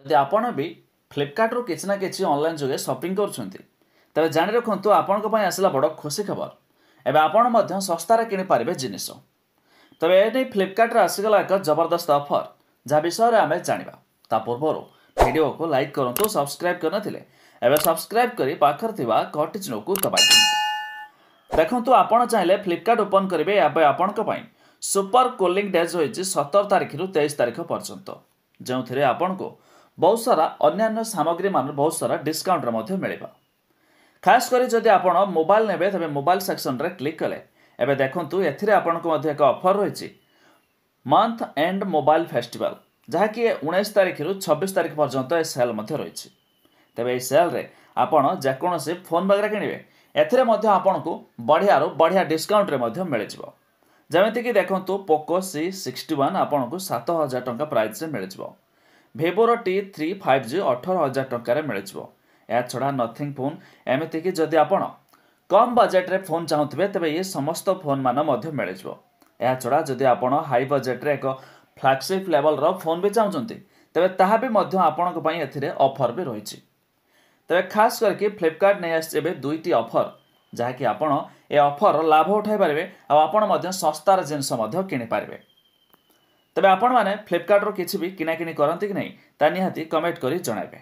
ଯଦି ଆପଣ ବି ଫ୍ଲିପକାର୍ଟରୁ କିଛି ନା କିଛି ଅନଲାଇନ୍ ଯୋଗେ ସପିଂ କରୁଛନ୍ତି ତେବେ ଜାଣି ରଖନ୍ତୁ ଆପଣଙ୍କ ପାଇଁ ଆସିଲା ବଡ଼ ଖୁସି ଖବର। ଏବେ ଆପଣ ମଧ୍ୟ ଶସ୍ତାରେ କିଣିପାରିବେ ଜିନିଷ। ତେବେ ଏ ନେଇ ଫ୍ଲିପକାର୍ଟରେ ଆସିଗଲା ଏକ ଜବରଦସ୍ତ ଅଫର, ଯାହା ବିଷୟରେ ଆମେ ଜାଣିବା। ତା ପୂର୍ବରୁ ଭିଡ଼ିଓକୁ ଲାଇକ୍ କରନ୍ତୁ, ସବସ୍କ୍ରାଇବ୍ କରିନଥିଲେ ଏବେ ସବସ୍କ୍ରାଇବ୍ କରି ପାଖରେ ଥିବା ଘଣ୍ଟି ଚିହ୍ନକୁ ଦବାଇ ଦିଅନ୍ତୁ। ଦେଖନ୍ତୁ, ଆପଣ ଚାହିଁଲେ ଫ୍ଲିପକାର୍ଟ ଓପନ୍ କରିବେ। ଏବେ ଆପଣଙ୍କ ପାଇଁ ସୁପର କୁଲିଂ ଡେଜ୍ ରହିଛି 17 ତାରିଖରୁ 23 ତାରିଖ ପର୍ଯ୍ୟନ୍ତ, ଯେଉଁଥିରେ ଆପଣଙ୍କୁ ବହୁତ ସାରା ଅନ୍ୟାନ୍ୟ ସାମଗ୍ରୀ ବହୁତ ସାରା ଡିସ୍କାଉଣ୍ଟରେ ମଧ୍ୟ ମିଳିବ। ଖାସ୍ କରି ଯଦି ଆପଣ ମୋବାଇଲ ନେବେ ତେବେ ମୋବାଇଲ ସେକ୍ସନରେ କ୍ଲିକ୍ କଲେ ଏବେ ଦେଖନ୍ତୁ ଏଥିରେ ଆପଣଙ୍କୁ ମଧ୍ୟ ଏକ ଅଫର ରହିଛି ମନ୍ଥ ଏଣ୍ଡ ମୋବାଇଲ ଫେଷ୍ଟିଭାଲ, ଯାହାକି 19 ତାରିଖରୁ 26 ତାରିଖ ପର୍ଯ୍ୟନ୍ତ ଏ ସେଲ୍ ମଧ୍ୟ ରହିଛି। ତେବେ ଏହି ସେଲ୍ରେ ଆପଣ ଯେକୌଣସି ଫୋନ୍ ବଗେରା କିଣିବେ ଏଥିରେ ମଧ୍ୟ ଆପଣଙ୍କୁ ବଢ଼ିଆରୁ ବଢ଼ିଆ ଡିସ୍କାଉଣ୍ଟରେ ମଧ୍ୟ ମିଳିଯିବ। ଯେମିତିକି ଦେଖନ୍ତୁ ପୋକୋ C61 ଆପଣଙ୍କୁ 7,000 ଟଙ୍କା ପ୍ରାଇସ୍ରେ ମିଳିଯିବ। ଭିଭୋର T3 5G 18,000 ଟଙ୍କାରେ ମିଳିଯିବ। ଏହାଛଡ଼ା ନଥିଙ୍ଗ ଫୋନ୍, ଏମିତିକି ଯଦି ଆପଣ କମ୍ ବଜେଟ୍ରେ ଫୋନ୍ ଚାହୁଁଥିବେ ତେବେ ଏ ସମସ୍ତ ଫୋନ୍ ମାନ ମଧ୍ୟ ମିଳିଯିବ। ଏହାଛଡ଼ା ଯଦି ଆପଣ ହାଇ ବଜେଟ୍ରେ ଏକ ଫ୍ଲାଗସିପ୍ ଲେଭେଲର ଫୋନ୍ ବି ଚାହୁଁଛନ୍ତି ତେବେ ତାହା ବି ମଧ୍ୟ ଆପଣଙ୍କ ପାଇଁ ଏଥିରେ ଅଫର୍ ବି ରହିଛି। ତେବେ ଖାସ୍ କରିକି ଫ୍ଲିପକାର୍ଟ ନେଇ ଆସିଛି ଏବେ 2ଟି ଅଫର, ଯାହାକି ଆପଣ ଏ ଅଫରର ଲାଭ ଉଠାଇ ପାରିବେ ଆଉ ଆପଣ ମଧ୍ୟ ଶସ୍ତାର ଜିନିଷ ମଧ୍ୟ କିଣିପାରିବେ। ତେବେ ଆପଣମାନେ ଫ୍ଲିପକାର୍ଟରୁ କିଛି ବି କିଣାକିଣି କରନ୍ତି କି ନାହିଁ ତା ନିହାତି କମେଣ୍ଟ କରି ଜଣାଇବେ।